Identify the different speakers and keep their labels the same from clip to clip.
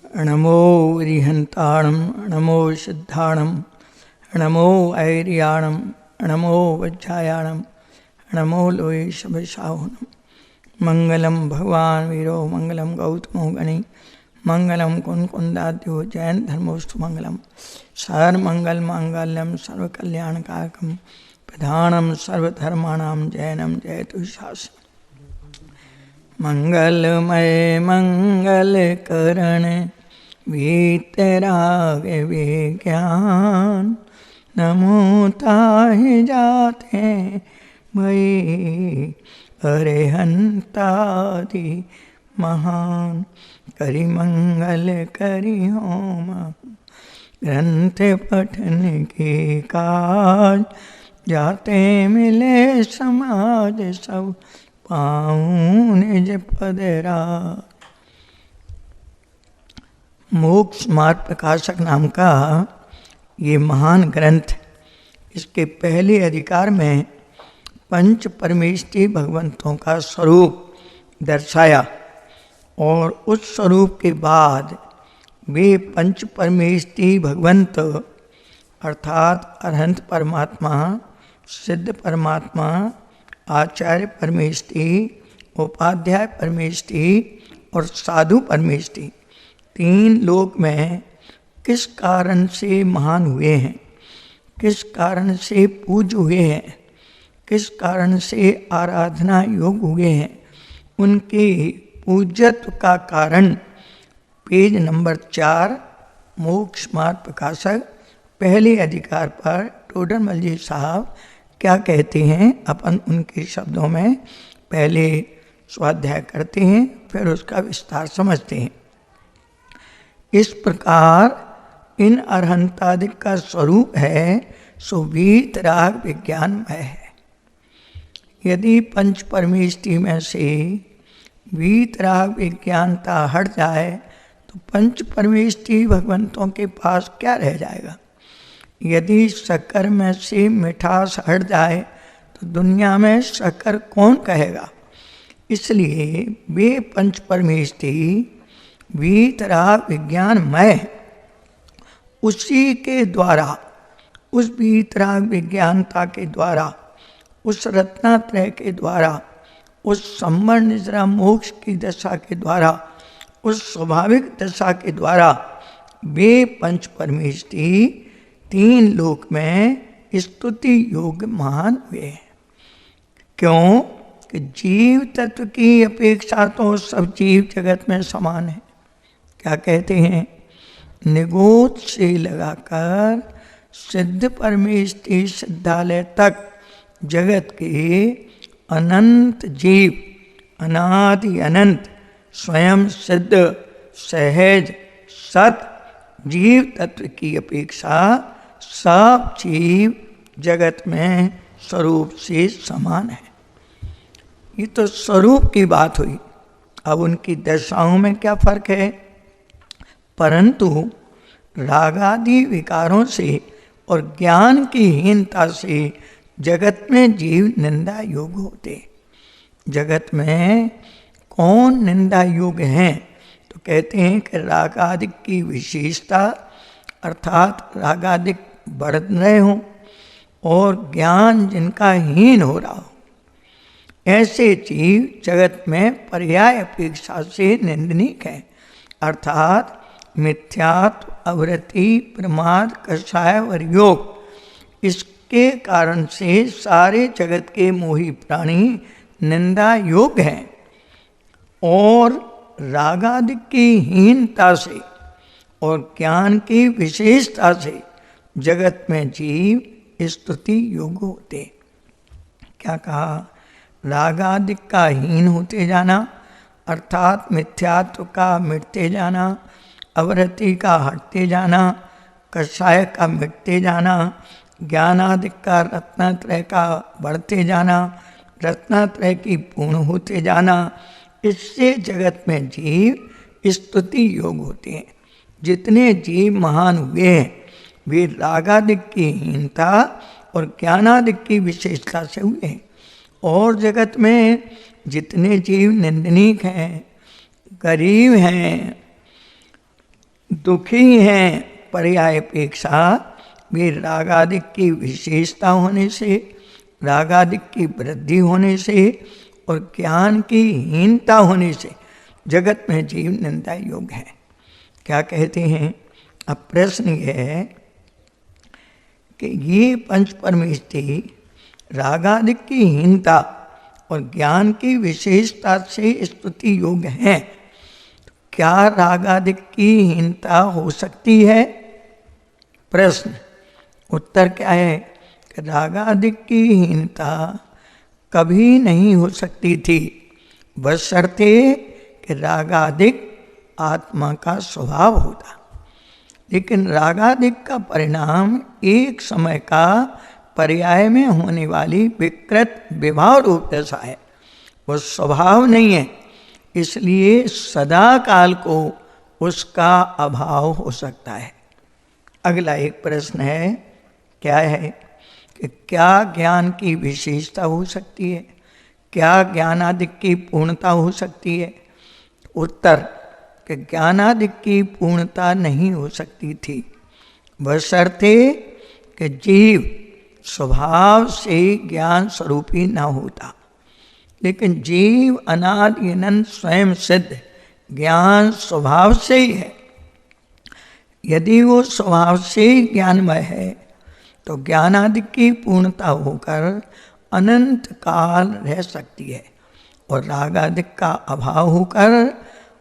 Speaker 1: नमो रिहंताणं नमो सिद्धाणं नमो ऐर्याणं नमो वज्रायाणं नमो लोये शबशाहुनं। मंगलम भगवान वीरो मंगलम गौतमो गणि मंगलम कुंदाद्यो जैन धर्मोस्तु मंगलम। सर्वमंगल मांगल्यम सर्वकल्याणकारकम प्रधानम सर्वधर्माणां जैनम जयतु शासनम्। मंगलमय मंगल करण वीतराग विज्ञान नमो ताहि जाते भई अरिहंतादि महान। करि मंगल करि होम ग्रंथ पठन के काज जाते मिले समाज सब पाऊं निज पद राज। मोक्ष मार्ग प्रकाशक नाम का ये महान ग्रंथ, इसके पहले अधिकार में पंच परमेष्टि भगवंतों का स्वरूप दर्शाया और उस स्वरूप के बाद वे पंच परमेष्टि भगवंत अर्थात अरहंत परमात्मा, सिद्ध परमात्मा, आचार्य परमेष्टि, उपाध्याय परमेष्टि और साधु परमेष्टि, तीन लोक में किस कारण से महान हुए हैं, किस कारण से पूज्य हुए हैं, किस कारण से आराधना योग्य हुए हैं, उनके पूज्यत्व का कारण पेज नंबर 4 मोक्ष मार्ग प्रकाशक पहले अधिकार पर टोडरमल जी साहब क्या कहते हैं, अपन उनके शब्दों में पहले स्वाध्याय करते हैं, फिर उसका विस्तार समझते हैं। इस प्रकार इन अरहंतादिक का स्वरूप है सो वीतराग विज्ञानमय है। यदि पंच परमेष्टि में से वीतराग विज्ञानता हट जाए तो पंच परमेष्टि भगवंतों के पास क्या रह जाएगा। यदि शक्कर में से मिठास हट जाए तो दुनिया में शक्कर कौन कहेगा। इसलिए वे पंच परमेष्टि वीतराग विज्ञानमय, उसी के द्वारा, उस वीतराग विज्ञानता के द्वारा, उस रत्नात्रय के द्वारा, उस संवर्ण निद्रा मोक्ष की दशा के द्वारा, उस स्वाभाविक दशा के द्वारा वे पंच परमेष्टि तीन लोक में स्तुति योग्य महान हुए हैं। क्यों कि जीव तत्व की अपेक्षा तो सब जीव जगत में समान है। क्या कहते हैं, निगोद से लगाकर सिद्ध परमेष्टि सिद्धालय तक जगत के अनंत जीव, अनादि अनंत स्वयं सिद्ध सहज सत जीव तत्व की अपेक्षा सब जीव जगत में स्वरूप से समान है। ये तो स्वरूप की बात हुई। अब उनकी दशाओं में क्या फर्क है। परंतु रागादि विकारों से और ज्ञान की हीनता से जगत में जीव निंदा योग्य होते। जगत में कौन निंदा योग्य हैं, तो कहते हैं कि रागादिक की विशेषता अर्थात रागादिक बढ़ रहे हों और ज्ञान जिनका हीन हो रहा हो, ऐसे जीव जगत में पर्याय अपेक्षा से निंदनीय हैं। अर्थात मिथ्यात्व, अवृत्ति, प्रमाद, कषाय और योग, इसके कारण से सारे जगत के मोही प्राणी निंदा योग्य हैं। और रागादिक की हीनता से और ज्ञान की विशेषता से जगत में जीव स्तुति योग्य होते। क्या कहा, रागादिक का हीन होते जाना अर्थात मिथ्यात्व का मिटते जाना, अवृत्ति का हटते जाना, कषाय का मिटते जाना, ज्ञानादिक का रत्नात्रय का बढ़ते जाना, रत्नात्रय की पूर्ण होते जाना, इससे जगत में जीव स्तुति योग्य होते हैं। जितने जीव महान हुए हैं वे रागादिक की हीनता और ज्ञानादिक की विशेषता से हुए हैं। और जगत में जितने जीव निंदनीय हैं, गरीब हैं, दुखी हैं पर्यायपेक्षा वे रागादिक की विशेषता होने से, रागादिक की वृद्धि होने से और ज्ञान की हीनता होने से जगत में जीव निंदा योग्य है। क्या कहते हैं? अब प्रश्न यह है कि ये पंच परमेष्टि रागादिक की हीनता और ज्ञान की विशेषता से स्तुति योग्य हैं। क्या रागादिक की हीनता हो सकती है? प्रश्न। उत्तर क्या है कि रागादिक की हीनता कभी नहीं हो सकती थी, बशर्ते कि रागादिक आत्मा का स्वभाव होता। लेकिन रागादिक का परिणाम एक समय का पर्याय में होने वाली विकृत विभाव रूप दशा है, वो स्वभाव नहीं है। इसलिए सदा काल को उसका अभाव हो सकता है। अगला एक प्रश्न है, क्या है कि क्या ज्ञान की विशेषता हो सकती है? क्या ज्ञानादिक की पूर्णता हो सकती है? उत्तर कि ज्ञानादिक की पूर्णता नहीं हो सकती थी, बशर्ते कि जीव स्वभाव से ज्ञान स्वरूपी न होता। लेकिन जीव अनादि अनंत स्वयं सिद्ध ज्ञान स्वभाव से ही है। यदि वो स्वभाव से ज्ञानमय है तो ज्ञानादि की पूर्णता होकर अनंत काल रह सकती है और रागादिक का अभाव होकर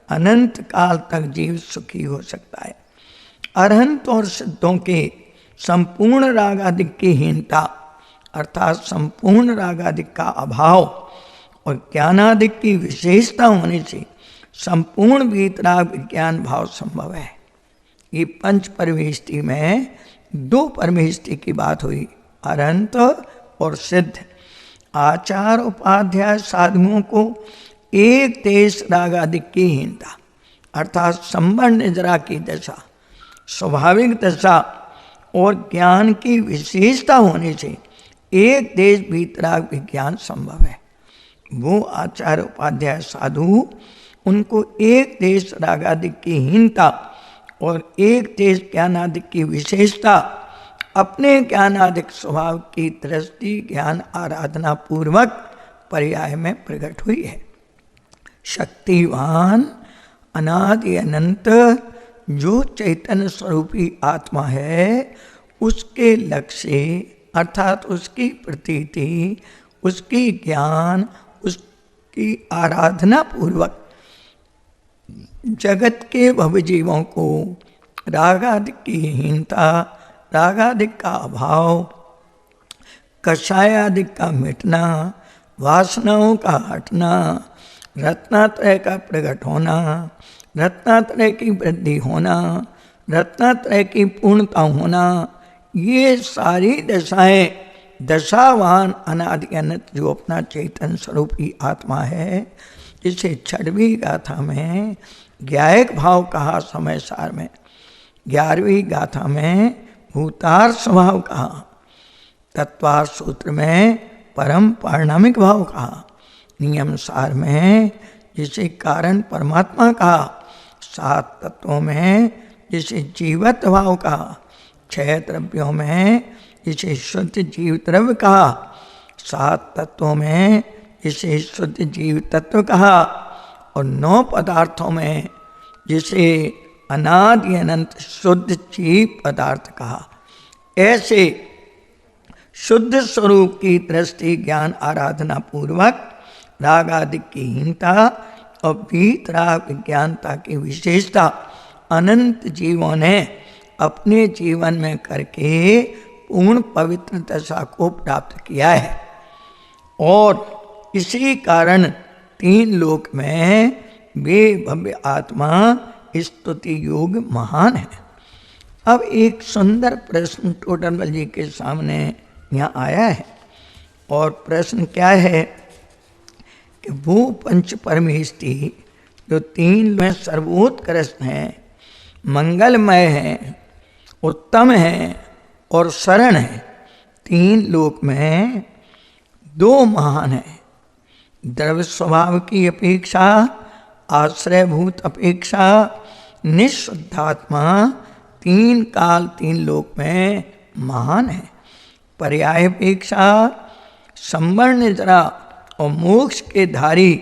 Speaker 1: अनंत काल तक जीव सुखी हो सकता है। अरहंत और सिद्धों के संपूर्ण रागादिक की हीनता अर्थात संपूर्ण रागादिक का अभाव और ज्ञानादिक की विशेषता होने से संपूर्ण वीतराग विज्ञान भाव संभव है। ये पंच परमेष्टि में दो परमेष्टि की बात हुई, अरहंत और सिद्ध। आचार उपाध्याय साधुओं को एक देश रागादिक की हीनता अर्थात संवर्ण निद्रा की दशा, स्वाभाविक दशा और ज्ञान की विशेषता होने से एक देश वीतराग विज्ञान संभव है। वो आचार्य उपाध्याय साधु उनको एक देश रागादिक की हीनता और एक देश ज्ञानादिक की विशेषता अपने ज्ञानादिक स्वभाव की दृष्टि ज्ञान आराधना पूर्वक पर्याय में प्रकट हुई है। शक्तिवान अनादि अनंत जो चैतन्य स्वरूपी आत्मा है उसके लक्ष्य अर्थात उसकी प्रतीति, उसकी ज्ञान, उसकी आराधना पूर्वक जगत के भवजीवों को रागादिक की हीनता, रागादिक का अभाव, कषायादिक का मिटना, वासनाओं का हटना, रत्नात्रय का प्रकट होना, रत्नात्रय की वृद्धि होना, रत्नात्रय की पूर्णता होना, ये सारी दशाएं दशावान अनादि अनंत जो अपना चैतन्य स्वरूपी आत्मा है, जिसे छठवीं गाथा में ज्ञायक भाव कहा, समय सार में 11वीं गाथा में भूतार स्वभाव कहा, तत्वार सूत्र में परम पारिणामिक भाव कहा, नियम सार में जिसे कारण परमात्मा कहा, 7 तत्वों में जिसे जीवत भाव कहा, 6 द्रव्यों में जिसे शुद्ध जीव द्रव्य कहा, 7 तत्वों में जिसे शुद्ध जीव तत्व कहा और 9 पदार्थों में जिसे अनादि अनंत शुद्ध जीव पदार्थ कहा। ऐसे शुद्ध स्वरूप की दृष्टि ज्ञान आराधना पूर्वक रागादिक की हीनता और वीतराग विज्ञानता की विशेषता अनंत जीवों ने अपने जीवन में करके पूर्ण पवित्र दशा को प्राप्त किया है और इसी कारण 3 लोक में वे भव्य आत्मा स्तुति योग महान है। अब एक सुंदर प्रश्न टोडरमल जी के सामने यहाँ आया है और प्रश्न क्या है कि वो पंच परमेष्टि जो 3 में सर्वोत्कृष्ट हैं, मंगलमय हैं, उत्तम हैं और शरण हैं, 3 लोक में 2 महान हैं। द्रव्य स्वभाव की अपेक्षा, आश्रयभूत अपेक्षा निःशुद्धात्मा 3 काल 3 लोक में महान है। पर्यायपेक्षा संवर्ण निद्रा और मोक्ष के धारी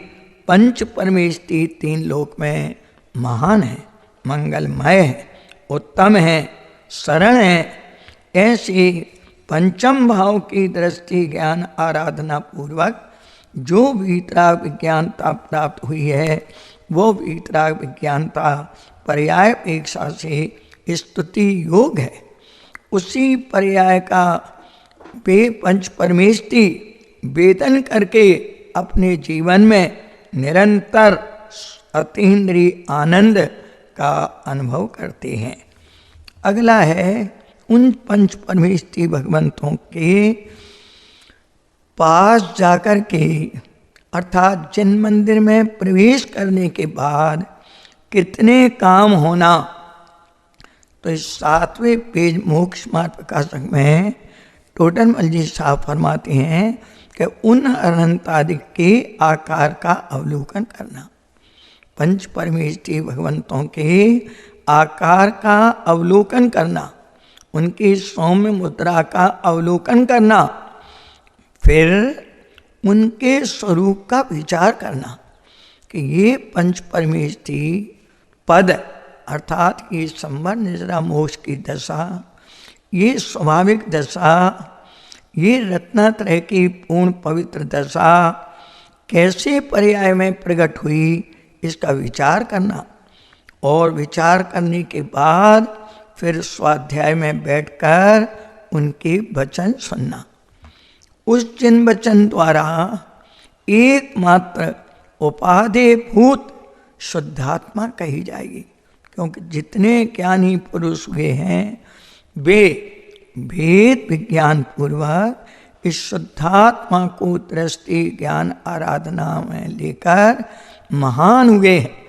Speaker 1: पंच परमेष्टि 3 लोक में महान है, मंगलमय है, उत्तम है, शरण है। ऐसे पंचम भाव की दृष्टि ज्ञान आराधना पूर्वक जो वीतराग विज्ञानता प्राप्त हुई है, वो वीतराग विज्ञानता पर्यायपेक्षा से स्तुति योग है। उसी पर्याय का वे पंच परमेष्टि वेदन करके अपने जीवन में निरंतर अतीन्द्रिय आनंद का अनुभव करते हैं। अगला है उन पंच परमेष्टि भगवंतों के पास जाकर के, अर्थात जिन मंदिर में प्रवेश करने के बाद कितने काम होना। तो इस 7वें पेज मोक्ष मार्ग प्रकाशक में टोडरमल जी साहब फरमाते हैं कि उन अनंतादि के आकार का अवलोकन करना, पंच परमेष्टि भगवंतों के आकार का अवलोकन करना, उनकी सौम्य मुद्रा का अवलोकन करना, फिर उनके स्वरूप का विचार करना कि ये पंच परमेष्टि पद अर्थात ये संवर्ण निद्रा मोक्ष की दशा, ये स्वाभाविक दशा, ये रत्नत्रय की पूर्ण पवित्र दशा कैसे पर्याय में प्रकट हुई, इसका विचार करना। और विचार करने के बाद फिर स्वाध्याय में बैठकर उनके वचन सुनना। उस जिन वचन द्वारा एकमात्र उपादेयभूत शुद्धात्मा कही जाएगी, क्योंकि जितने ज्ञानी पुरुष हुए हैं वे भेद विज्ञान पूर्वक इस शुद्धात्मा को दृष्टि ज्ञान आराधना में लेकर महान हुए हैं।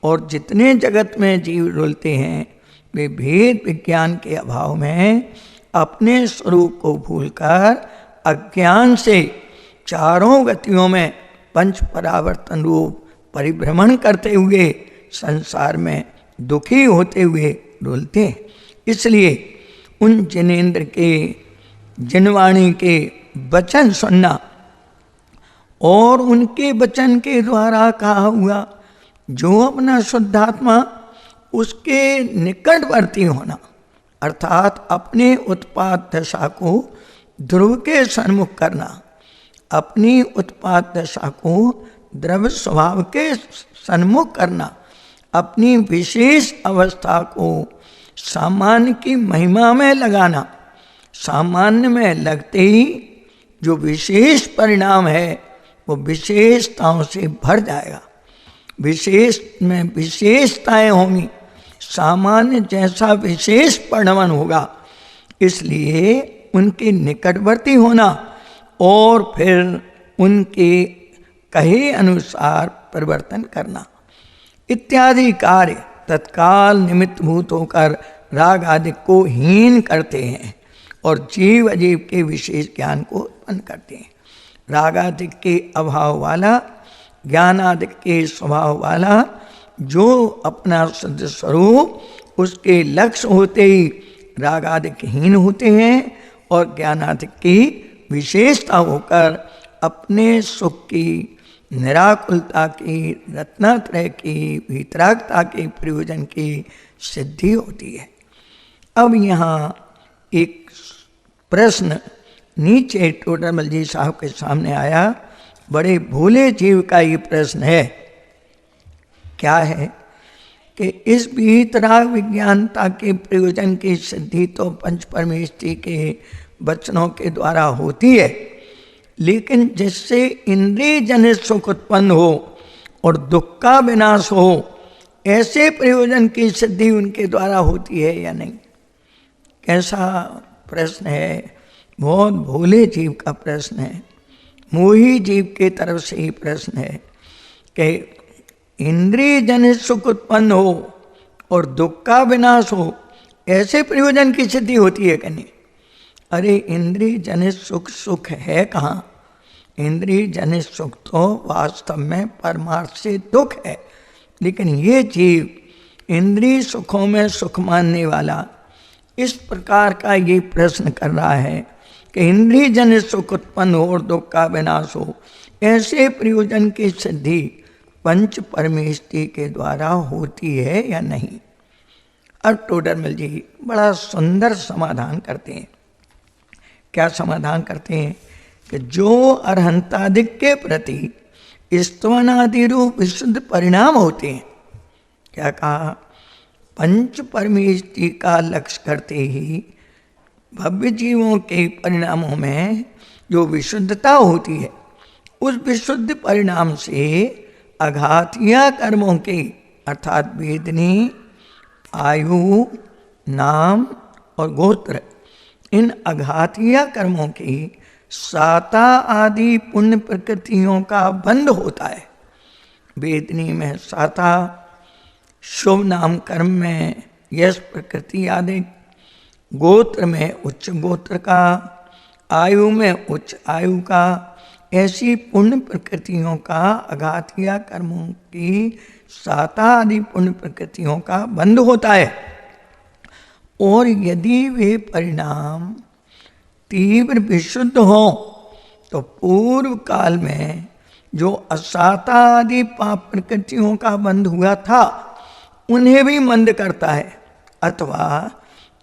Speaker 1: और जितने जगत में जीव डुलते हैं वे भेद विज्ञान के अभाव में अपने स्वरूप को भूलकर अज्ञान से चारों गतियों में पंच परावर्तन रूप परिभ्रमण करते हुए संसार में दुखी होते हुए डुलते हैं। इसलिए उन जिनेन्द्र के, जिनवाणी के वचन सुनना और उनके वचन के द्वारा कहा हुआ जो अपना शुद्धात्मा उसके निकटवर्ती होना, अर्थात अपने उत्पाद दशा को ध्रुव के सन्मुख करना, अपनी उत्पाद दशा को द्रव्य स्वभाव के सन्मुख करना, अपनी विशेष अवस्था को सामान्य की महिमा में लगाना, सामान्य में लगते ही जो विशेष परिणाम है वो विशेषताओं से भर जाएगा, विशेष में विशेषताएं होंगी, सामान्य जैसा विशेष परिणमन होगा। इसलिए उनके निकटवर्ती होना और फिर उनके कहे अनुसार परिवर्तन करना इत्यादि कार्य तत्काल निमित्तभूत होकर राग आदि को हीन करते हैं और जीव अजीव के विशेष ज्ञान को उत्पन्न करते हैं। राग आदि के अभाव वाला, ज्ञान आदि के स्वभाव वाला जो अपना शुद्ध स्वरूप उसके लक्ष्य होते ही राग आदि हीन होते हैं और ज्ञान आदि की विशेषता होकर अपने सुख की, निराकुलता की, रत्नत्रय की, वीतरागता के प्रयोजन की सिद्धि होती है। अब यहाँ एक प्रश्न नीचे टोडरमल जी साहब के सामने आया, बड़े भोले जीव का ये प्रश्न है। क्या है कि इस वीतराग विज्ञानता के प्रयोजन की सिद्धि तो पंच परमेष्टि के वचनों के द्वारा होती है, लेकिन जिससे इंद्रिय जनित सुख उत्पन्न हो और दुख का विनाश हो, ऐसे प्रयोजन की सिद्धि उनके द्वारा होती है या नहीं? कैसा प्रश्न है, बहुत भोले जीव का प्रश्न है, मोही जीव के तरफ से ही प्रश्न है कि इंद्रिय जनित सुख उत्पन्न हो और दुख का विनाश हो, ऐसे प्रयोजन की सिद्धि होती है कि नहीं? अरे इंद्रिय जनित सुख सुख है कहाँ? इंद्रिय जनित सुख तो वास्तव में परमार्थ से दुख है, लेकिन ये जीव इंद्रिय सुखों में सुख मानने वाला इस प्रकार का ये प्रश्न कर रहा है कि इंद्रिय जन सुख उत्पन्न हो और दुख का विनाश हो, ऐसे प्रयोजन की सिद्धि पंच परमेष्टि के द्वारा होती है या नहीं। अब टोडरमल जी बड़ा सुंदर समाधान करते हैं। क्या समाधान करते हैं कि जो अरहंतादिक के प्रति स्तवनादि रूप विशुद्ध परिणाम होते हैं, क्या कहा, पंच परमेष्टि का लक्ष्य करते ही भव्य जीवों के परिणामों में जो विशुद्धता होती है, उस विशुद्ध परिणाम से अघातीय कर्मों के अर्थात वेदनी, आयु, नाम और गोत्र, इन अघातीय कर्मों की साता आदि पुण्य प्रकृतियों का बंध होता है। वेदनी में साता, शुभ नाम कर्म में यश प्रकृति आदि, गोत्र में उच्च गोत्र का, आयु में उच्च आयु का, ऐसी पुण्य प्रकृतियों का अघातीय कर्मों की साता आदि पुण्य प्रकृतियों का बंध होता है। और यदि वे परिणाम तीव्र विशुद्ध हों तो पूर्व काल में जो असाता आदि पाप प्रकृतियों का बंध हुआ था उन्हें भी मंद करता है, अथवा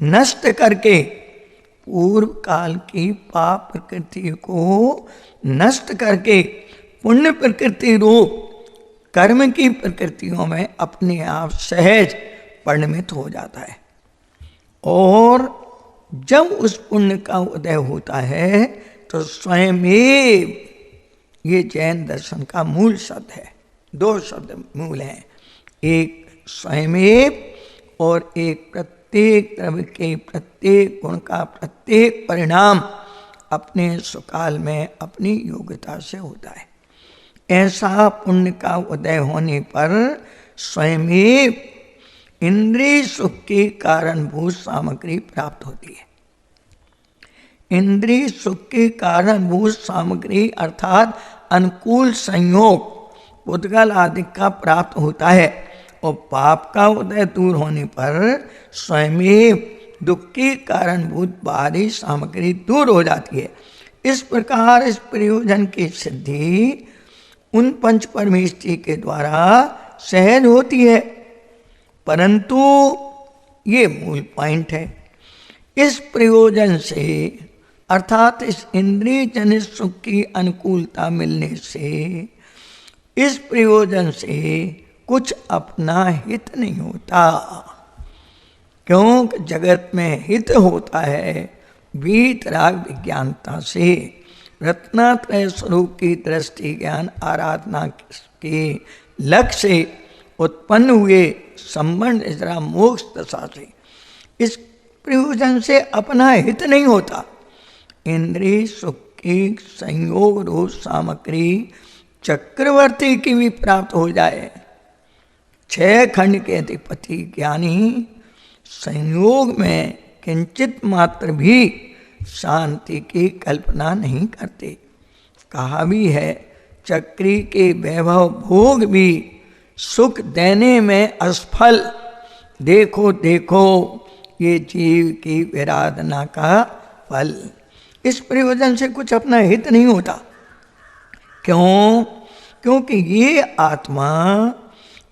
Speaker 1: नष्ट करके पूर्व काल की पाप प्रकृति को नष्ट करके पुण्य प्रकृति रूप कर्म की प्रकृतियों में अपने आप सहज परिणमित हो जाता है। और जब उस पुण्य का उदय होता है तो स्वयं ये जैन दर्शन का मूल शब्द है। दो शब्द मूल हैं, एक स्वयमेव और एक प्रत्येक द्रव्य के प्रत्येक गुण का प्रत्येक परिणाम अपने सुकाल में अपनी योग्यता से होता है। ऐसा पुण्य का उदय होने पर स्वयमेव इंद्रिय सुख की कारणभूत सामग्री प्राप्त होती है। इंद्रिय सुख की कारणभूत सामग्री अर्थात अनुकूल संयोग पुद्गल आदि का प्राप्त होता है, और पाप का उदय दूर होने पर स्वयमेव दुख की कारणभूत बाहरी सामग्री दूर हो जाती है। इस प्रकार इस प्रयोजन की सिद्धि उन पंच परमेष्टि के द्वारा सहज होती है। परंतु ये मूल पॉइंट है, इस प्रयोजन से अर्थात इस इंद्रिय जनित सुख की अनुकूलता मिलने से इस प्रयोजन से कुछ अपना हित नहीं होता, क्योंकि जगत में हित होता है वीतराग विज्ञानता से। रत्नात्रय स्वरूप की दृष्टि ज्ञान आराधना के लक्ष्य से उत्पन्न हुए संबंध जरा मोक्ष दशा से इस प्रयोजन से अपना हित नहीं होता। इंद्रिय सुख की संयोग रूप सामग्री चक्रवर्ती की भी प्राप्त हो जाए, 6 खंड के अधिपति ज्ञानी संयोग में किंचित मात्र भी शांति की कल्पना नहीं करते। कहा भी है, चक्री के वैभव भोग भी सुख देने में असफल, देखो देखो ये जीव की विराधना का फल। इस प्रयोजन से कुछ अपना हित नहीं होता। क्यों? क्योंकि ये आत्मा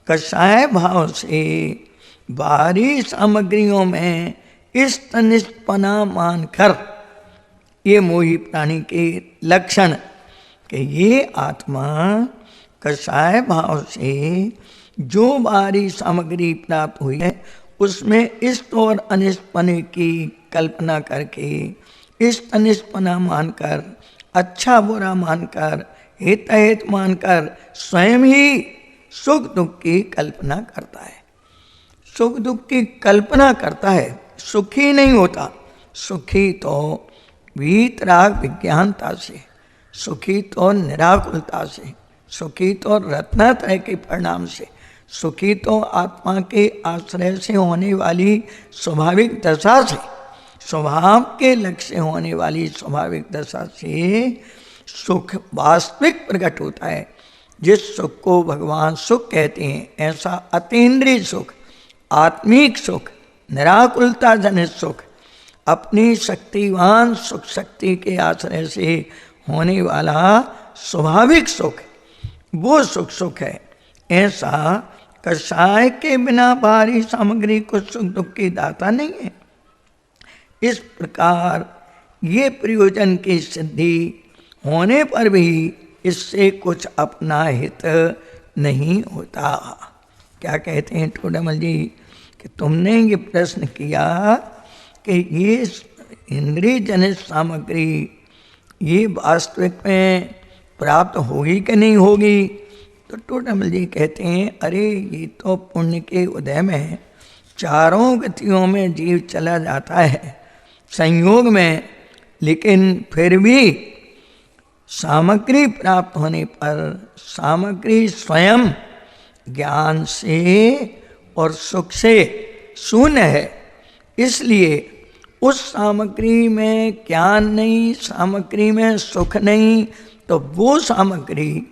Speaker 1: कषाय भाव से बाहरी सामग्रियों में इस तनिष्ठपना मानकर, ये मोही प्राणी के लक्षण कि ये आत्मा कषाय भाव से जो बाहरी सामग्री प्राप्त हुई है उसमें इष्ट और अनिष्टपने की कल्पना करके, इष्ट अनिष्टपना मानकर, अच्छा बुरा मानकर, हित अहित मानकर स्वयं ही सुख दुख की कल्पना करता है। सुख दुख की कल्पना करता है, सुखी नहीं होता। सुखी तो वीतराग विज्ञानता से, सुखी तो निराकुलता से, सुखी तो रत्नात्रय के परिणाम से, सुखी तो आत्मा के आश्रय से होने वाली स्वाभाविक दशा से, स्वभाव के लक्ष्य से होने वाली स्वाभाविक दशा से सुख वास्तविक प्रकट होता है। जिस सुख को भगवान सुख कहते हैं, ऐसा अतीन्द्रिय सुख आत्मिक सुख, निराकुलता जनित सुख, अपनी शक्तिवान सुख शक्ति के आश्रय से होने वाला स्वाभाविक सुख, वो सुख सुख है। ऐसा कषाय के बिना बाहरी सामग्री को सुख दुख की दाता नहीं है। इस प्रकार ये प्रयोजन की सिद्धि होने पर भी इससे कुछ अपना हित नहीं होता। क्या कहते हैं टोडामल जी कि तुमने ये प्रश्न किया कि ये इंद्रिय जनित सामग्री ये वास्तविक में प्राप्त होगी कि नहीं होगी, तो टोडामल जी कहते हैं अरे ये तो पुण्य के उदय में चारों गतियों में जीव चला जाता है संयोग में, लेकिन फिर भी सामग्री प्राप्त होने पर सामग्री स्वयं ज्ञान से और सुख से शून्य है। इसलिए उस सामग्री में ज्ञान नहीं, सामग्री में सुख नहीं, तो वो सामग्री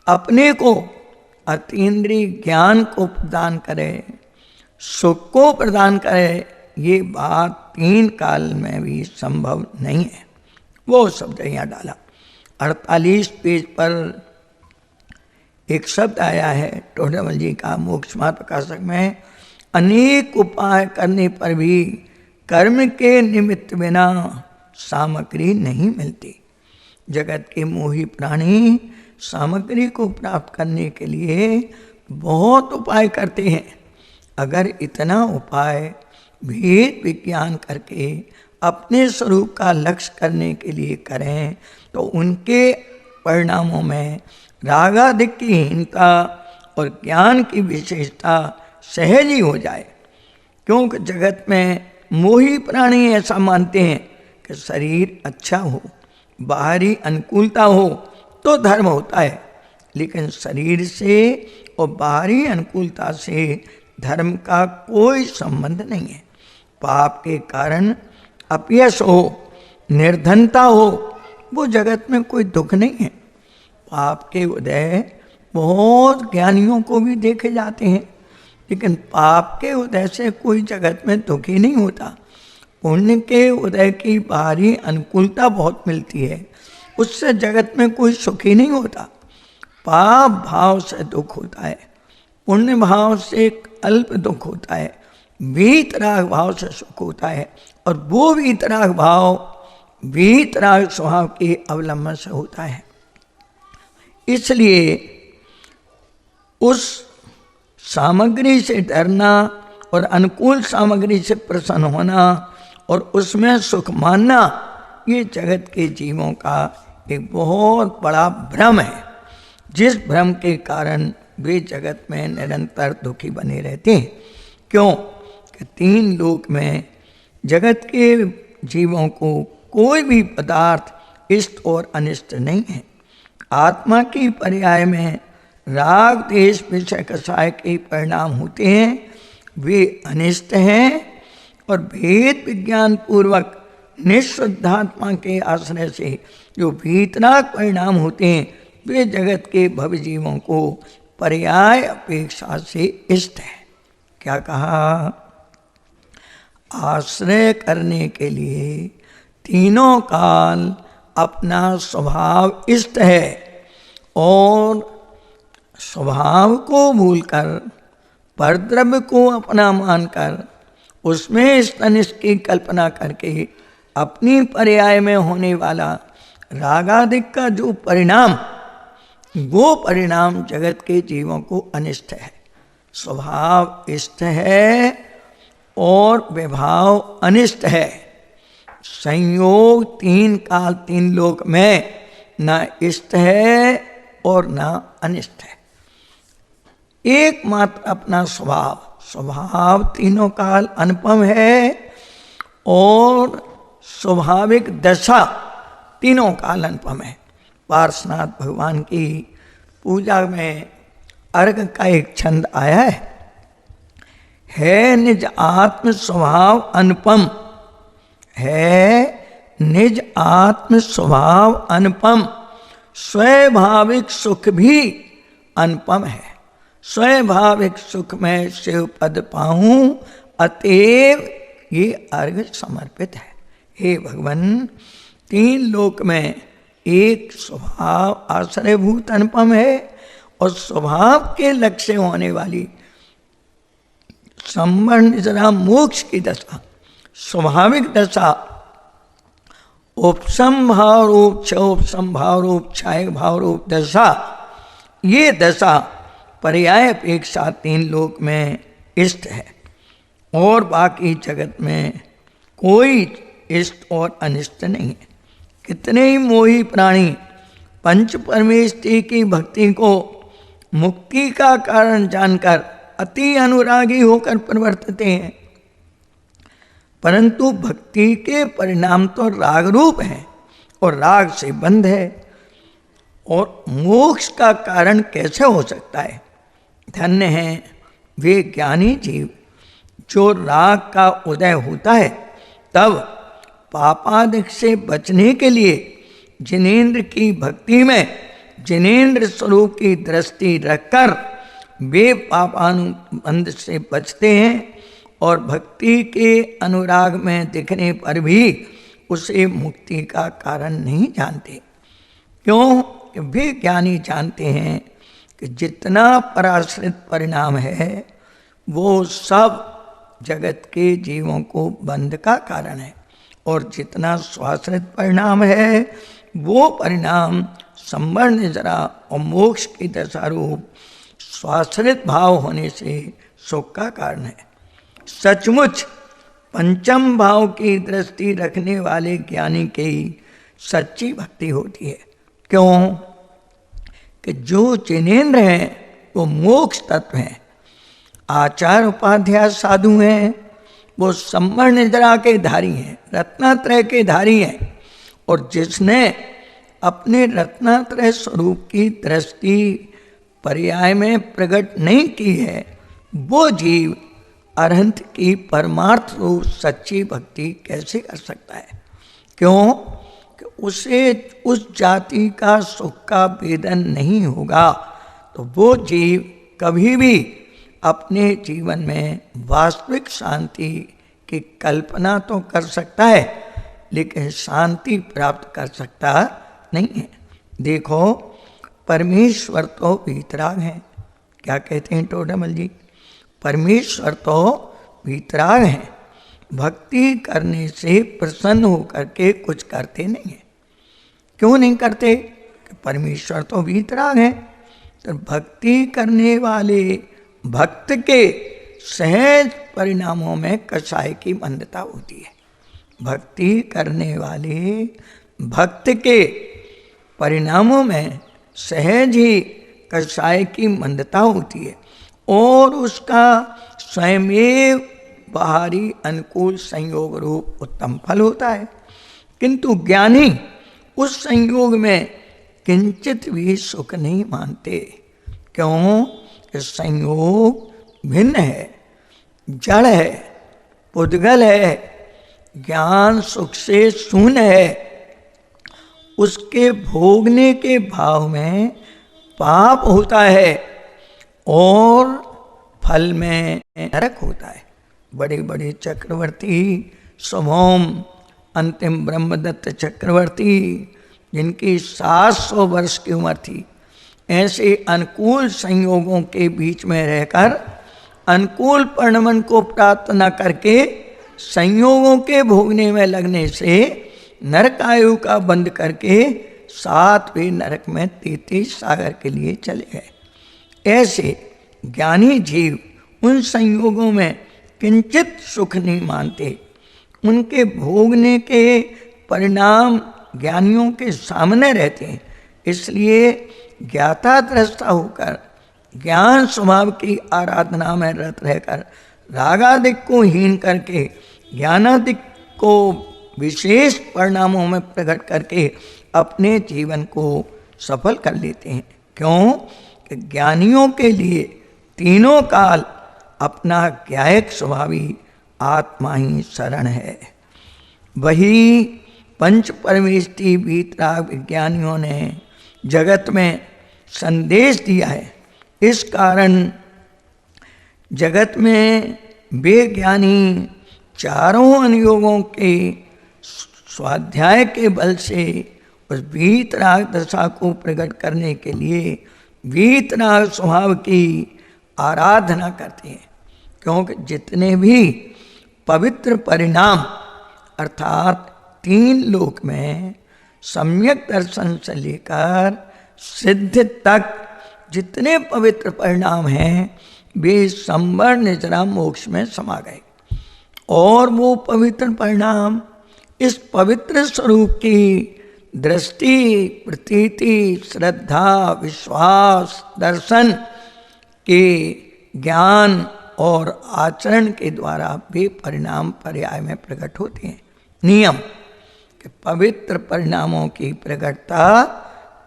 Speaker 1: अपने को अतीन्द्रिय ज्ञान को प्रदान करे, सुख को प्रदान करे, ये बात तीन काल में भी संभव नहीं है। वो शब्द यहाँ डाला। 48 पेज पर एक शब्द आया है टोडामल जी का मोक्ष मार्ग प्रकाशक में, अनेक उपाय करने पर भी कर्म के निमित्त बिना सामग्री नहीं मिलती। जगत के मोही प्राणी सामग्री को प्राप्त करने के लिए बहुत उपाय करते हैं। अगर इतना उपाय भेद विज्ञान करके अपने स्वरूप का लक्ष्य करने के लिए करें तो उनके परिणामों में रागाधिक की हीनता और ज्ञान की विशेषता सहज ही हो जाए। क्योंकि जगत में मोही प्राणी ऐसा मानते हैं कि शरीर अच्छा हो, बाहरी अनुकूलता हो तो धर्म होता है, लेकिन शरीर से और बाहरी अनुकूलता से धर्म का कोई संबंध नहीं है। पाप के कारण अपयश हो, निर्धनता हो, वो जगत में कोई दुख नहीं है। पाप के उदय बहुत ज्ञानियों को भी देखे जाते हैं, लेकिन पाप के उदय से कोई जगत में दुखी नहीं होता। पुण्य के उदय की बाहरी अनुकूलता बहुत मिलती है, उससे जगत में कोई सुखी नहीं होता। पाप भाव से दुख होता है, पुण्य भाव से अल्प दुख होता है, वीतराग भाव से सुख होता है, और वो वीतराग भाव वीतराग स्वभाव के अवलंबन से होता है। इसलिए उस सामग्री से डरना और अनुकूल सामग्री से प्रसन्न होना और उसमें सुख मानना, ये जगत के जीवों का एक बहुत बड़ा भ्रम है, जिस भ्रम के कारण वे जगत में निरंतर दुखी बने रहते हैं। क्यों कि तीन लोक में जगत के जीवों को कोई भी पदार्थ इष्ट और अनिष्ट नहीं है। आत्मा की पर्याय में राग देश विषय कषाय के परिणाम होते हैं, वे अनिष्ट हैं, और भेद विज्ञान पूर्वक निःशुद्धात्मा के आश्रय से जो भीतराग परिणाम होते हैं, वे जगत के भव जीवों को पर्याय अपेक्षा से इष्ट है। क्या कहा? आश्रय करने के लिए तीनों काल अपना स्वभाव इष्ट है, और स्वभाव को भूलकर परद्रव्य को अपना मानकर उसमें इष्ट अनिष्ट की कल्पना करके अपनी पर्याय में होने वाला रागादिक का जो परिणाम, वो परिणाम जगत के जीवों को अनिष्ट है। स्वभाव इष्ट है और विभाव अनिष्ट है। संयोग तीन काल तीन लोक में न इष्ट है और न अनिष्ट है। एकमात्र अपना स्वभाव, स्वभाव तीनों काल अनुपम है, और स्वाभाविक दशा तीनों काल अनुपम है। पार्श्वनाथ भगवान की पूजा में अर्घ का एक छंद आया है निज आत्म स्वभाव अनुपम, है निज आत्म स्वभाव अनुपम, स्वाभाविक सुख भी अनुपम है। स्वभाविक सुख में शिव पद पाऊं, अतएव ये अर्घ समर्पित है। हे भगवान, तीन लोक में एक स्वभाव आश्रयभूत अनुपम है और स्वभाव के लक्ष्य होने वाली संवर्ण जरा मोक्ष की दशा, स्वाभाविक दशा, उपसंभाव रूप क्षोपसंभाव रूप क्षय भाव रूप दशा, ये दशा पर्याय अपेक्षा तीन लोक में इष्ट है और बाकी जगत में कोई इष्ट और अनिष्ट नहीं है। कितने ही मोही प्राणी पंच परमेष्टि की भक्ति को मुक्ति का कारण जानकर अति अनुरागी होकर प्रवर्तित हैं, परंतु भक्ति के परिणाम तो राग रूप है और राग से बंध है, और मोक्ष का कारण कैसे हो सकता है। धन्य हैं वे ज्ञानी जीव जो राग का उदय होता है तब पापादिक से बचने के लिए जिनेन्द्र की भक्ति में जिनेन्द्र स्वरूप की दृष्टि रखकर वे पापानुबंध से बचते हैं और भक्ति के अनुराग में दिखने पर भी उसे मुक्ति का कारण नहीं जानते। क्यों? कि वे ज्ञानी जानते हैं कि जितना पराश्रित परिणाम है वो सब जगत के जीवों को बंध का कारण है, और जितना स्वाश्रित परिणाम है वो परिणाम संवर्ण जरा और मोक्ष की दशा रूप स्वाश्रित भाव होने से सुख का कारण है। सचमुच पंचम भाव की दृष्टि रखने वाले ज्ञानी की सच्ची भक्ति होती है। क्यों? कि जो जिनेन्द्र हैं वो मोक्ष तत्व हैं, आचार उपाध्याय साधु हैं, वो संवर्ण निद्रा के धारी हैं, रत्नात्रय के धारी हैं, और जिसने अपने रत्नात्रय स्वरूप की दृष्टि पर्याय में प्रकट नहीं की है वो जीव अरहंत की परमार्थ रूप सच्ची भक्ति कैसे कर सकता है। क्यों? कि उसे उस जाति का सुख का वेदन नहीं होगा तो वो जीव कभी भी अपने जीवन में वास्तविक शांति की कल्पना तो कर सकता है लेकिन शांति प्राप्त कर सकता नहीं है। देखो, परमेश्वर तो वीतराग हैं। क्या कहते हैं टोडरमल जी? परमेश्वर तो वीतराग हैं, भक्ति करने से प्रसन्न होकर के कुछ करते नहीं हैं। क्यों नहीं करते? परमेश्वर तो वीतराग हैं, तो भक्ति करने वाले भक्त के सहज परिणामों में कषाय की मंदता होती है। भक्ति करने वाले भक्त के परिणामों में सहज ही कषाय की मंदता होती है और उसका स्वयमेव बाहरी अनुकूल संयोग रूप उत्तम फल होता है। किंतु ज्ञानी उस संयोग में किंचित भी सुख नहीं मानते। क्यों? कि संयोग भिन्न है, जड़ है, पुद्गल है, ज्ञान सुख से शून्य है। उसके भोगने के भाव में पाप होता है और फल में नरक होता है। बड़े बड़े चक्रवर्ती, स्वभौम अंतिम ब्रह्मदत्त चक्रवर्ती, जिनकी 700 वर्ष की उम्र थी, ऐसे अनुकूल संयोगों के बीच में रहकर अनुकूल परिणमन को प्राप्त न करके संयोगों के भोगने में लगने से नरकायु का बंद करके 7वें नरक में 33 सागर के लिए चले गए। ऐसे ज्ञानी जीव उन संयोगों में किंचित सुख नहीं मानते। उनके भोगने के परिणाम ज्ञानियों के सामने रहते हैं, इसलिए ज्ञाता दृष्टा होकर ज्ञान स्वभाव की आराधना में रत रहकर रागादिक को हीन करके ज्ञानादिक को विशेष परिणामों में प्रकट करके अपने जीवन को सफल कर लेते हैं। क्यों? कि ज्ञानियों के लिए तीनों काल अपना ज्ञायक स्वभावी आत्मा ही शरण है। वही पंच परमेष्टि वीतराग विज्ञानियों ने जगत में संदेश दिया है। इस कारण जगत में वे ज्ञानी चारों अनुयोगों के स्वाध्याय के बल से उस वीतराग दशा को प्रकट करने के लिए वीतराग स्वभाव की आराधना करते हैं। क्योंकि जितने भी पवित्र परिणाम अर्थात 3 लोक में सम्यक दर्शन से लेकर सिद्ध तक जितने पवित्र परिणाम हैं वे संवर निजरा मोक्ष में समा गए। और वो पवित्र परिणाम इस पवित्र स्वरूप की दृष्टि, प्रतीति, श्रद्धा, विश्वास, दर्शन के ज्ञान और आचरण के द्वारा वे परिणाम पर्याय में प्रकट होते हैं। नियम कि पवित्र परिणामों की प्रकटता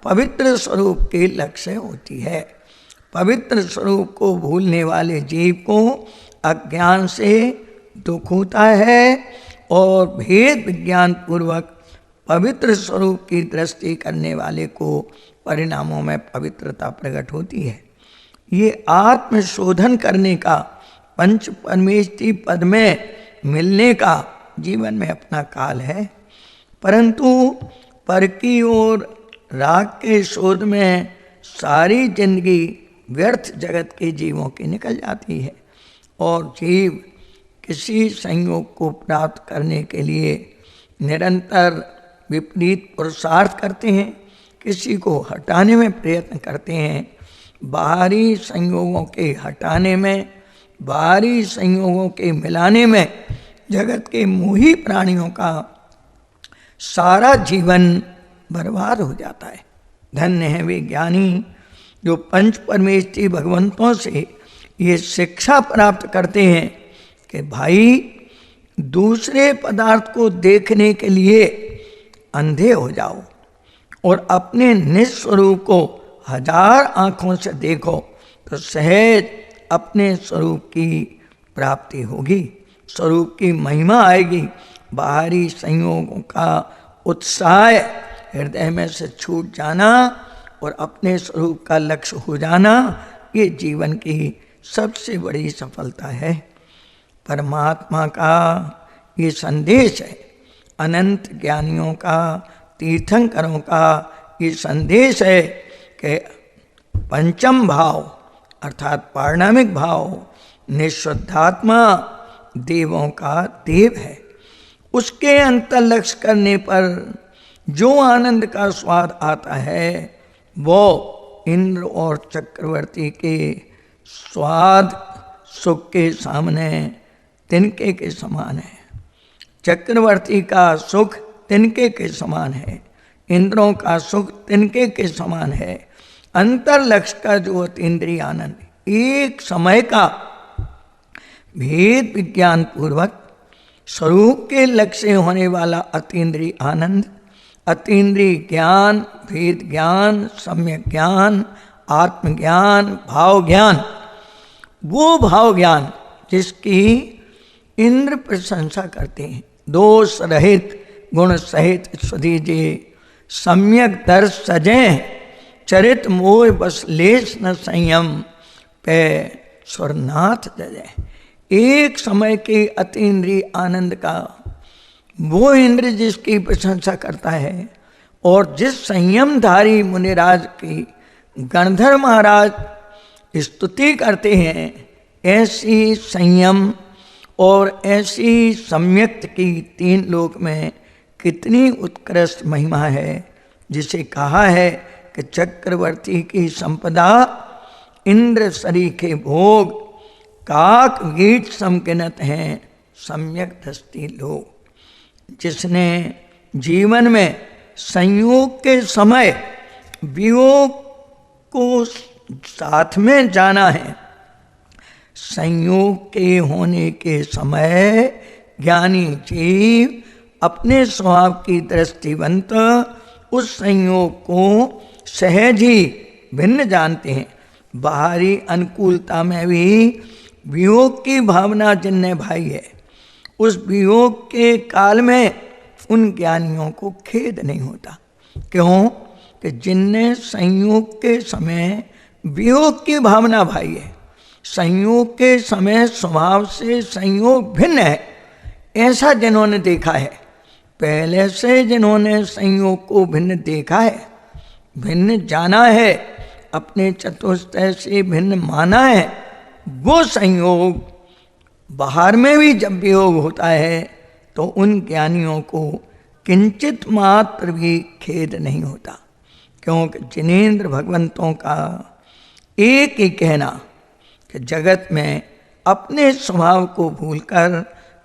Speaker 1: पवित्र स्वरूप के लक्ष्य होती है। पवित्र स्वरूप को भूलने वाले जीव को अज्ञान से दुख होता है और भेद विज्ञान पूर्वक पवित्र स्वरूप की दृष्टि करने वाले को परिणामों में पवित्रता प्रकट होती है। ये आत्मशोधन करने का, पंच परमेष्टि पद में मिलने का जीवन में अपना काल है। परंतु पर की ओर राग के शोध में सारी जिंदगी व्यर्थ जगत के जीवों की निकल जाती है और जीव किसी संयोग को प्राप्त करने के लिए निरंतर विपरीत पुरुषार्थ करते हैं, किसी को हटाने में प्रयत्न करते हैं। बाहरी संयोगों के हटाने में, बाहरी संयोगों के मिलाने में जगत के मोही प्राणियों का सारा जीवन बर्बाद हो जाता है। धन्य है वे ज्ञानी जो पंच परमेष्टि भगवंतों से ये शिक्षा प्राप्त करते हैं कि भाई दूसरे पदार्थ को देखने के लिए अंधे हो जाओ और अपने निस्वरूप को 1000 आँखों से देखो तो सहज अपने स्वरूप की प्राप्ति होगी, स्वरूप की महिमा आएगी। बाहरी संयोगों का उत्साह हृदय में से छूट जाना और अपने स्वरूप का लक्ष्य हो जाना, ये जीवन की सबसे बड़ी सफलता है। परमात्मा का ये संदेश है, अनंत ज्ञानियों का, तीर्थंकरों का ये संदेश है कि पंचम भाव अर्थात पारणामिक भाव निःशुद्धात्मा देवों का देव है। उसके अंतर लक्ष्य करने पर जो आनंद का स्वाद आता है वो इंद्र और चक्रवर्ती के स्वाद सुख के सामने तिनके के समान है। चक्रवर्ती का सुख तिनके के समान है, इंद्रों का सुख तिनके के समान है। अंतर लक्ष्य का जो अतीन्द्रिय आनंद, एक समय का भेद विज्ञान पूर्वक स्वरूप के लक्ष्य होने वाला अतीन्द्रिय आनंद, अतीन्द्रिय ज्ञान, भेद ज्ञान, सम्यक ज्ञान, आत्मज्ञान, भाव ज्ञान, वो भाव ज्ञान जिसकी इंद्र प्रशंसा करते हैं। दोष रहित गुण सहित स्वदीजे सम्यक दर्श सजे चरित मोह बस लेस न संयम पे स्वरनाथ जजय। एक समय के अतीन्द्रिय आनंद का वो इंद्र जिसकी प्रशंसा करता है और जिस संयमधारी मुनिराज की गणधर महाराज स्तुति करते हैं, ऐसी संयम और ऐसी सम्यक्त की 3 लोक में कितनी उत्कृष्ट महिमा है, जिसे कहा है कि चक्रवर्ती की संपदा इंद्र सरीखे भोग काक गीत समगिनत हैं सम्यक दृष्टि लोग। जिसने जीवन में संयोग के समय वियोग को साथ में जाना है, संयोग के होने के समय ज्ञानी जीव अपने स्वभाव की दृष्टिवंत उस संयोग को सहज ही भिन्न जानते हैं। बाहरी अनुकूलता में भी वियोग की भावना जिनने भाई है, उस वियोग के काल में उन ज्ञानियों को खेद नहीं होता। क्यों कि जिनने संयोग के समय वियोग की भावना भाई है। संयोग के समय स्वभाव से संयोग भिन्न है, ऐसा जिन्होंने देखा है, पहले से जिन्होंने संयोग को भिन्न देखा है, भिन्न जाना है, अपने चतुष्टय से भिन्न माना है, वो संयोग बाहर में भी जब वियोग होता है तो उन ज्ञानियों को किंचित मात्र भी खेद नहीं होता। क्योंकि जिनेंद्र भगवंतों का एक ही कहना कि जगत में अपने स्वभाव को भूलकर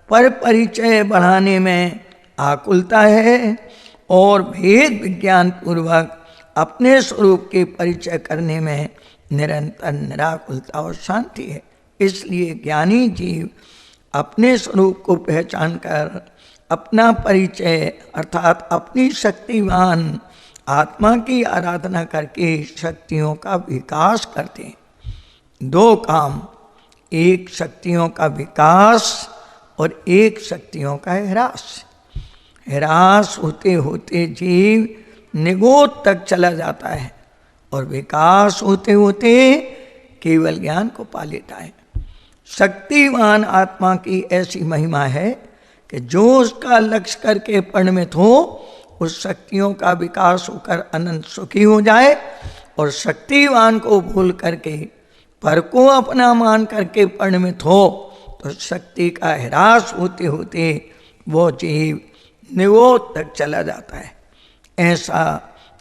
Speaker 1: पर परिचय बढ़ाने में आकुलता है और भेद विज्ञान पूर्वक अपने स्वरूप के परिचय करने में निरंतर निराकुलता और शांति है। इसलिए ज्ञानी जीव अपने स्वरूप को पहचान कर अपना परिचय अर्थात अपनी शक्तिवान आत्मा की आराधना करके शक्तियों का विकास करते हैं। दो काम, एक शक्तियों का विकास और एक शक्तियों का ह्रास। ह्रास होते होते जीव निगोद तक चला जाता है और विकास होते होते केवल ज्ञान को पा लेता है। शक्तिवान आत्मा की ऐसी महिमा है कि जो उसका लक्ष्य करके परिणमित हो, उस शक्तियों का विकास होकर अनंत सुखी हो जाए, और शक्तिवान को भूल करके पर को अपना मान करके परिणमित हो तो शक्ति का ह्रास होते होते वो जीव निगोद तक चला जाता है। ऐसा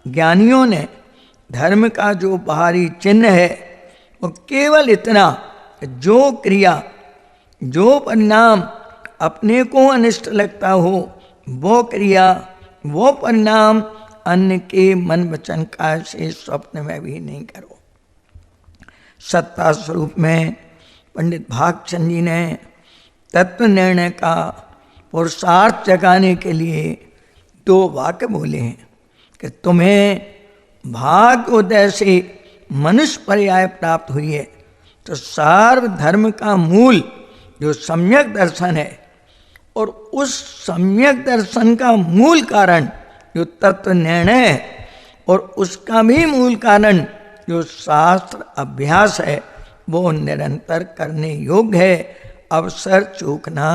Speaker 1: ज्ञानियों ने धर्म का जो बाहरी चिन्ह है वो केवल इतना, जो क्रिया जो परिणाम अपने को अनिष्ट लगता हो, वो क्रिया वो परिणाम अन्य के मन वचन काया से स्वप्न में भी नहीं करो। सत्ता स्वरूप में पंडित भागचंद जी ने तत्व निर्णय का पुरुषार्थ जगाने के लिए दो वाक्य बोले हैं कि तुम्हें भाग उदय से मनुष्य पर्याय प्राप्त हुई है, तो सार्वधर्म का मूल जो सम्यक दर्शन है और उस सम्यक दर्शन का मूल कारण जो तत्व निर्णय है और उसका भी मूल कारण जो शास्त्र अभ्यास है, वो निरंतर करने योग्य है, अवसर चूकना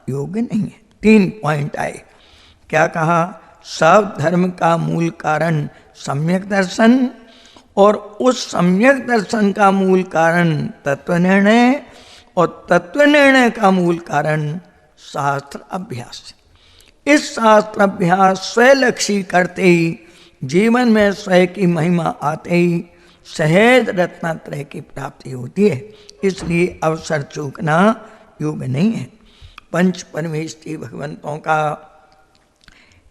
Speaker 1: योग्य नहीं है। 3 पॉइंट आए। क्या कहा? सब धर्म का मूल कारण सम्यक दर्शन और उस सम्यक दर्शन का मूल कारण तत्व निर्णय और तत्व निर्णय का मूल कारण शास्त्र अभ्यास। इस शास्त्र अभ्यास स्वलक्षी करते ही जीवन में स्वयं की महिमा आते ही सहज रत्नात्रय की प्राप्ति होती है। इसलिए अवसर चूकना योग्य नहीं है। पंच परमेष्ठी भगवंतों का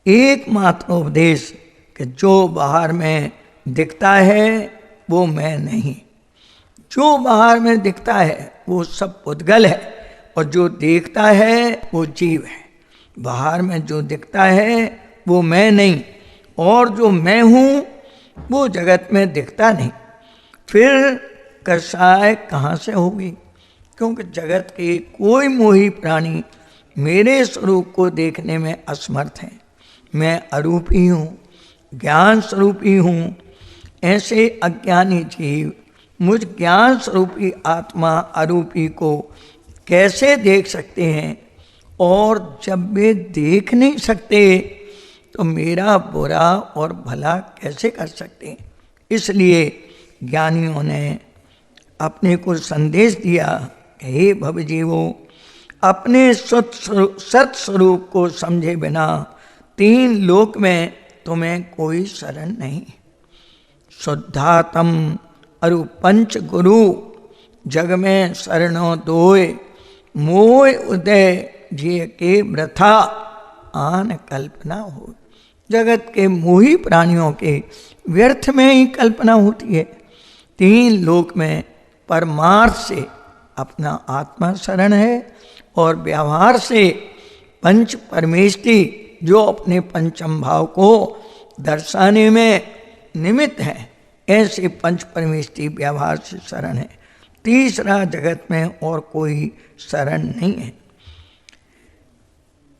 Speaker 1: एकमात्र उपदेश कि जो बाहर में दिखता है वो मैं नहीं, जो बाहर में दिखता है वो सब पुद्गल है और जो देखता है वो जीव है। बाहर में जो दिखता है वो मैं नहीं और जो मैं हूँ वो जगत में दिखता नहीं। फिर कसाय कहाँ से होगी? क्योंकि जगत के कोई मोही प्राणी मेरे स्वरूप को देखने में असमर्थ हैं। मैं अरूपी हूँ, ज्ञान स्वरूपी हूँ। ऐसे अज्ञानी जीव मुझ ज्ञान स्वरूपी आत्मा अरूपी को कैसे देख सकते हैं? और जब वे देख नहीं सकते तो मेरा बुरा और भला कैसे कर सकते हैं? इसलिए ज्ञानियों ने अपने को संदेश दिया, हे भवजीवो, अपने सत स्वरूप को समझे बिना 3 लोक में तुम्हें कोई शरण नहीं। शुद्धातम अरु पंच गुरु जग में शरणों दोय, मोय उदय जिय के वृथा आन कल्पना हो। जगत के मोही प्राणियों के व्यर्थ में ही कल्पना होती है। 3 लोक में परमार्थ से अपना आत्मा शरण है और व्यवहार से पंच परमेष्ठी जो अपने पंचम भाव को दर्शाने में निमित्त है, ऐसे पंच परमेष्ठी व्यवहार से शरण है। तीसरा जगत में और कोई शरण नहीं है।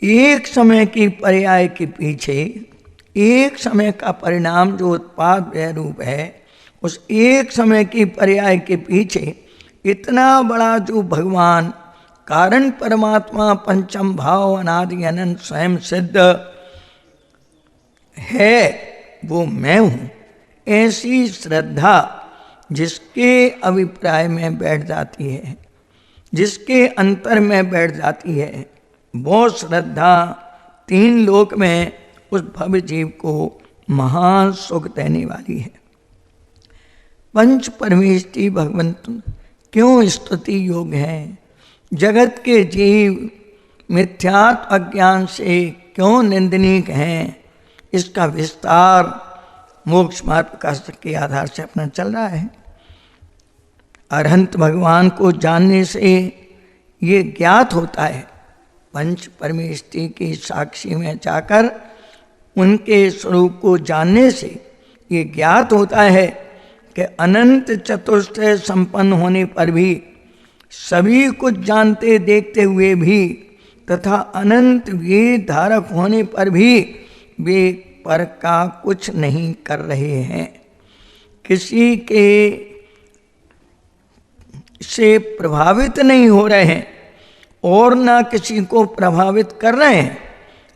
Speaker 1: एक समय की पर्याय के पीछे एक समय का परिणाम जो उत्पाद व्यय रूप है, उस एक समय की पर्याय के पीछे इतना बड़ा जो भगवान कारण परमात्मा पंचम भाव अनादि अनंत स्वयं सिद्ध है, वो मैं हूँ, ऐसी श्रद्धा जिसके अभिप्राय में बैठ जाती है, जिसके अंतर में बैठ जाती है, वो श्रद्धा तीन लोक में उस भव्य जीव को महान सुख देने वाली है। पंच परमेष्टि भगवंत क्यों स्तुति योग है? जगत के जीव मिथ्यात्व अज्ञान से क्यों निंदनीय हैं? इसका विस्तार मोक्ष मार्ग प्रकाश के आधार से अपना चल रहा है। अरहंत भगवान को जानने से ये ज्ञात होता है, पंच परमेष्टि की साक्षी में जाकर उनके स्वरूप को जानने से ये ज्ञात होता है कि अनंत चतुष्टय संपन्न होने पर भी, सभी कुछ जानते देखते हुए भी तथा अनंत वेद धारक होने पर भी वे पर का कुछ नहीं कर रहे हैं, किसी के से प्रभावित नहीं हो रहे हैं और ना किसी को प्रभावित कर रहे हैं,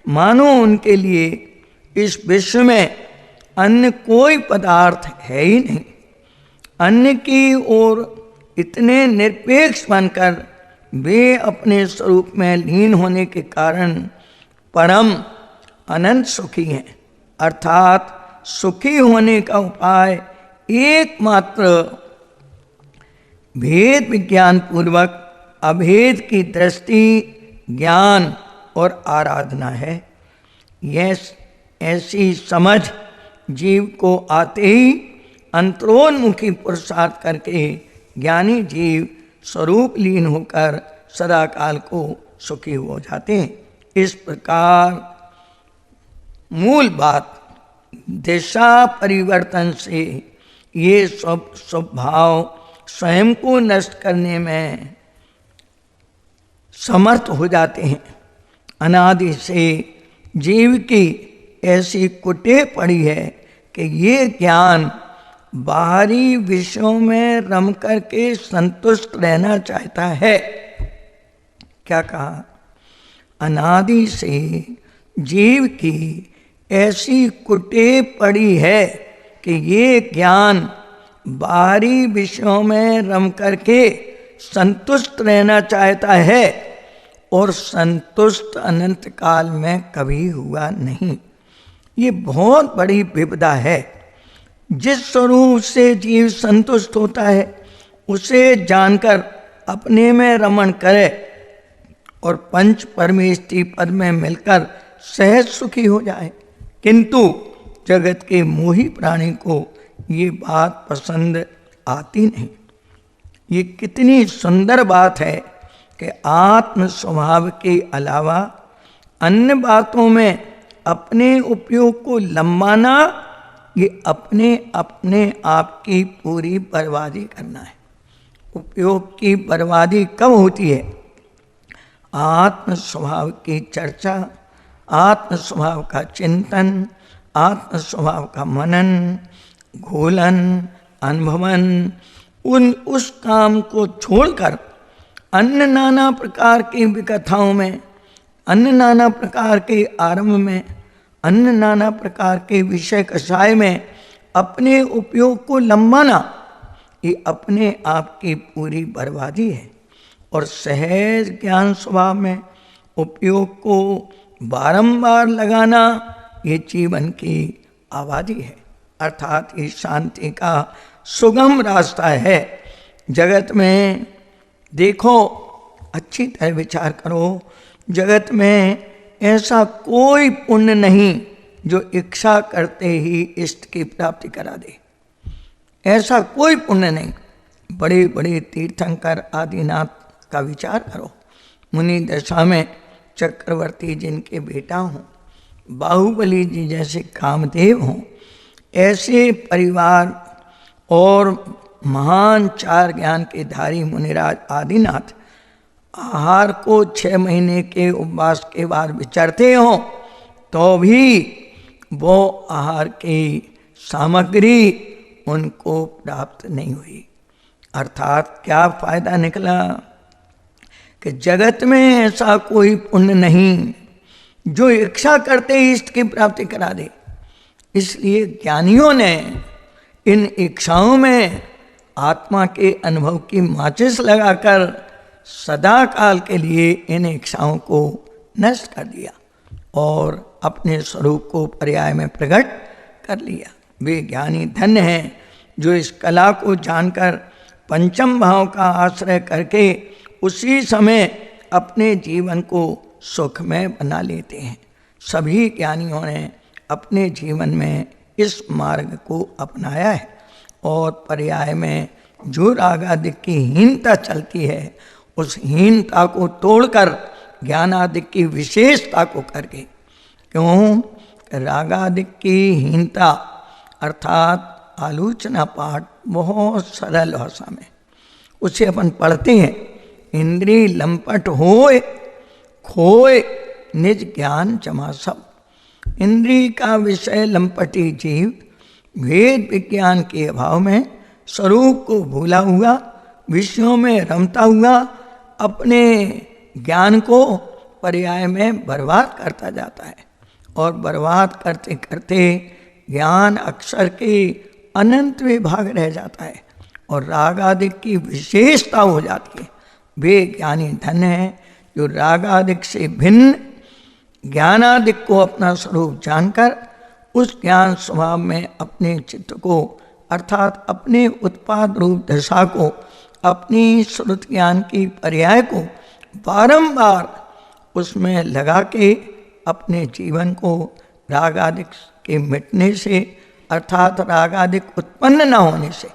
Speaker 1: मानो उनके लिए इस विश्व में अन्य कोई पदार्थ है ही नहीं। अन्य की ओर इतने निरपेक्ष बनकर वे अपने स्वरूप में लीन होने के कारण परम अनंत सुखी हैं। अर्थात सुखी होने का उपाय एकमात्र भेद विज्ञान पूर्वक अभेद की दृष्टि, ज्ञान और आराधना है। यह ऐसी समझ जीव को आते ही अंतरोन्मुखी पुरुषार्थ करके ज्ञानी जीव स्वरूप लीन होकर सदाकाल को सुखी हो जाते हैं। इस प्रकार मूल बात दिशा परिवर्तन से ये सब स्वभाव स्वयं को नष्ट करने में समर्थ हो जाते हैं। अनादि से जीव की ऐसी कुटे पड़ी है कि ये ज्ञान बाहरी विषयों में रम करके संतुष्ट रहना चाहता है। क्या कहा? अनादि से जीव की ऐसी कुटे पड़ी है कि ये ज्ञान बाहरी विषयों में रम करके संतुष्ट रहना चाहता है और संतुष्ट अनंत काल में कभी हुआ नहीं। ये बहुत बड़ी विपदा है। जिस स्वरूप से जीव संतुष्ट होता है उसे जानकर अपने में रमण करे और पंच परमेष्टि पद में मिलकर सहज सुखी हो जाए। किंतु जगत के मोही प्राणी को ये बात पसंद आती नहीं। ये कितनी सुंदर बात है कि आत्म स्वभाव के अलावा अन्य बातों में अपने उपयोग को लंबाना, ये अपने अपने आप की पूरी बर्बादी करना है। उपयोग की बर्बादी कब होती है? आत्म स्वभाव की चर्चा, आत्म स्वभाव का चिंतन, आत्म स्वभाव का मनन, घोलन, अनुभवन, उस काम को छोड़कर अन्य नाना प्रकार की विकथाओं में, अन्य नाना प्रकार के आरंभ में, अन्य नाना प्रकार के विषय कषाय में अपने उपयोग को लंबाना, ये अपने आप की पूरी बर्बादी है। और सहज ज्ञान स्वभाव में उपयोग को बारंबार लगाना, ये जीवन की आबादी है। अर्थात ये शांति का सुगम रास्ता है। जगत में देखो, अच्छी तरह विचार करो, जगत में ऐसा कोई पुण्य नहीं जो इच्छा करते ही इष्ट की प्राप्ति करा दे। ऐसा कोई पुण्य नहीं। बड़े बड़े तीर्थंकर आदिनाथ का विचार करो। मुनि दशा में चक्रवर्ती जिनके बेटा हों, बाहुबली जी जैसे कामदेव हों, ऐसे परिवार और महान चार ज्ञान के धारी मुनिराज आदिनाथ आहार को 6 महीने के उपवास के बाद विचरते हों तो भी वो आहार की सामग्री उनको प्राप्त नहीं हुई। अर्थात क्या फायदा निकला कि जगत में ऐसा कोई पुण्य नहीं जो इच्छा करते ही इष्ट की प्राप्ति करा दे। इसलिए ज्ञानियों ने इन इच्छाओं में आत्मा के अनुभव की माचिस लगाकर सदा काल के लिए इन इच्छाओं को नष्ट कर दिया और अपने स्वरूप को पर्याय में प्रकट कर लिया। वे ज्ञानी धन्य हैं जो इस कला को जानकर पंचम भाव का आश्रय करके उसी समय अपने जीवन को सुखमय बना लेते हैं। सभी ज्ञानियों ने अपने जीवन में इस मार्ग को अपनाया है और पर्याय में जो राग आदि की हीनता चलती है उस हीनता को तोड़कर ज्ञान आदि की विशेषता को करके, क्यों राग आदि की हीनता अर्थात आलोचना पाठ बहुत सरल भाषा में उसे अपन पढ़ते हैं। इंद्रिय लंपट होए खोए निज ज्ञान जमा सब। इंद्रिय का विषय लंपटी जीव भेद विज्ञान के अभाव में स्वरूप को भूला हुआ, विषयों में रमता हुआ अपने ज्ञान को पर्याय में बर्बाद करता जाता है और बर्बाद करते करते ज्ञान अक्षर के अनंत विभाग रह जाता है और राग आदि की विशेषता हो जाती है। वे ज्ञानी धन्य हैं जो राग आदि से भिन्न ज्ञानादिक को अपना स्वरूप जानकर उस ज्ञान स्वभाव में अपने चित्त को अर्थात अपने उत्पाद रूप दशा को, अपनी श्रुत ज्ञान की पर्याय को बारंबार उसमें लगा के अपने जीवन को राग आदिक के मिटने से अर्थात राग आदिक उत्पन्न न होने से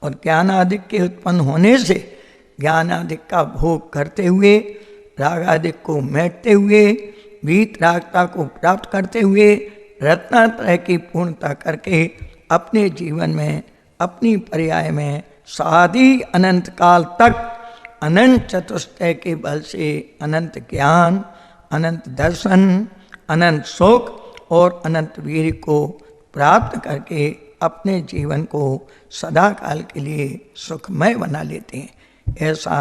Speaker 1: और ज्ञान आदिक के उत्पन्न होने से ज्ञान आदिक का भोग करते हुए राग आदिक को मिटते हुए वीतरागता को प्राप्त करते हुए रत्नात्रय की पूर्णता करके अपने जीवन में अपनी पर्याय में सादी अनंत काल तक अनंत चतुष्टय के बल से अनंत ज्ञान, अनंत दर्शन, अनंत सुख और अनंत वीर को प्राप्त करके अपने जीवन को सदा काल के लिए सुखमय बना लेते हैं। ऐसा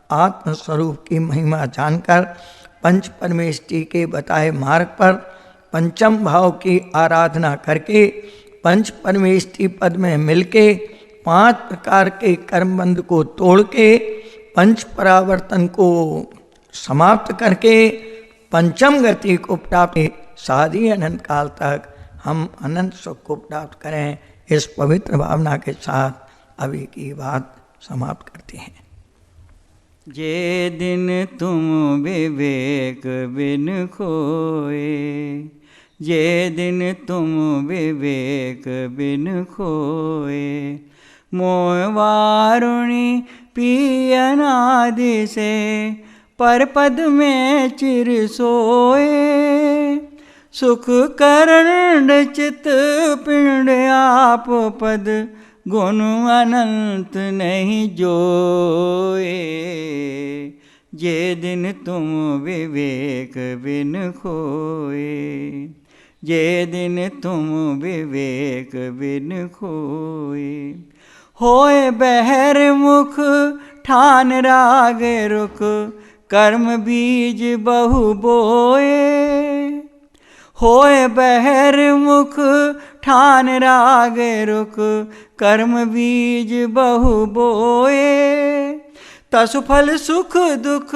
Speaker 1: आत्मस्वरूप की महिमा जानकर पंच परमेष्टि के बताए मार्ग पर पंचम भाव की आराधना करके पंच परमेष्टि पद में मिलके 5 प्रकार के कर्मबंध को तोड़ के पंच परावर्तन को समाप्त करके पंचम गति को प्राप्त सादी अनंत काल तक हम अनंत सुख को प्राप्त करें। इस पवित्र भावना के साथ अभी की बात समाप्त करते हैं।
Speaker 2: जे दिन तुम विवेक बिन खोए, जे दिन तुम विवेक बिन खोए, मोह वारुणी पियनादि से पर पद में चिर सोए, सुख करण चित पिंड आप पद गुण अनंत नहीं जोए, जे दिन तुम विवेक बिन खोए, जे दिन तुम विवेक बिन खोए, होए बहर मुख ठान राग रुख कर्म बीज बहु बोए, होए बहर मुख ठान राग रुख कर्म बीज बहु बोए, तसु फल सुख दुख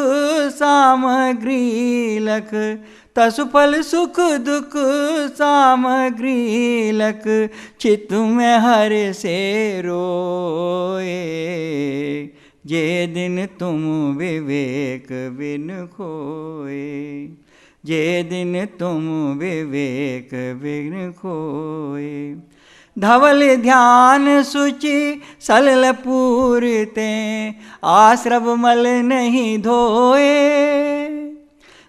Speaker 2: सामग्री लख, तसु फल सुख दुख सामग्री लख, चित्त में हर से रोए, जे दिन तुम विवेक बिन खोए, जे दिन तुम विवेक बिन खोए, धवल ध्यान सुचि सलल पूरते आश्रव मल नहीं धोए,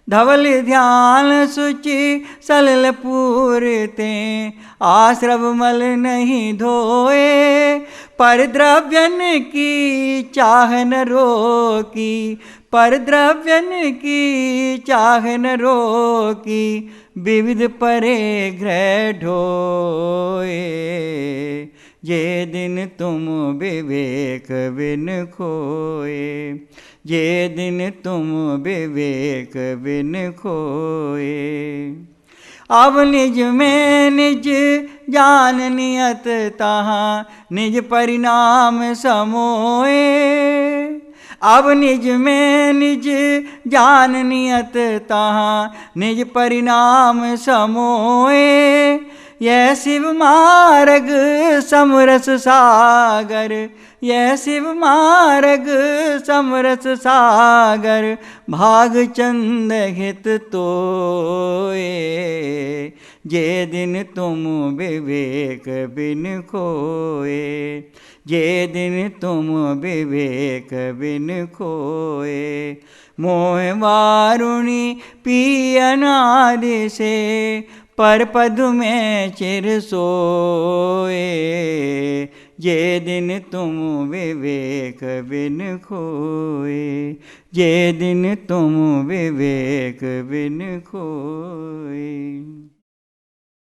Speaker 2: धवल ध्यान सुचि सलल पूरते आश्रव मल नहीं धोए, पर द्रव्यन की चाह न रोकी, पर द्रव्यन की चाह न रोकी, विविध परे ग्रह ढोए, जे दिन तुम विवेक बिन खोए, जे दिन तुम विवेक बिन खोए। अब निज में निज जान नियत तहाँ निज परिणाम समोए। अब निज में निज जान नियत तहाँ निज परिणाम समोए। यह शिव मार्ग समरस सागर, यह शिव मार्ग समरस सागर, भागचंद हित तोए। जे दिन तुम विवेक बिन खोए, जे दिन तुम विवेक बिन खोए। मोह वारुणी पी अनादि से, पर पद में चिर सोए। जे दिन तुम विवेक बिन खोए, जे दिन तुम विवेक बिन खोए।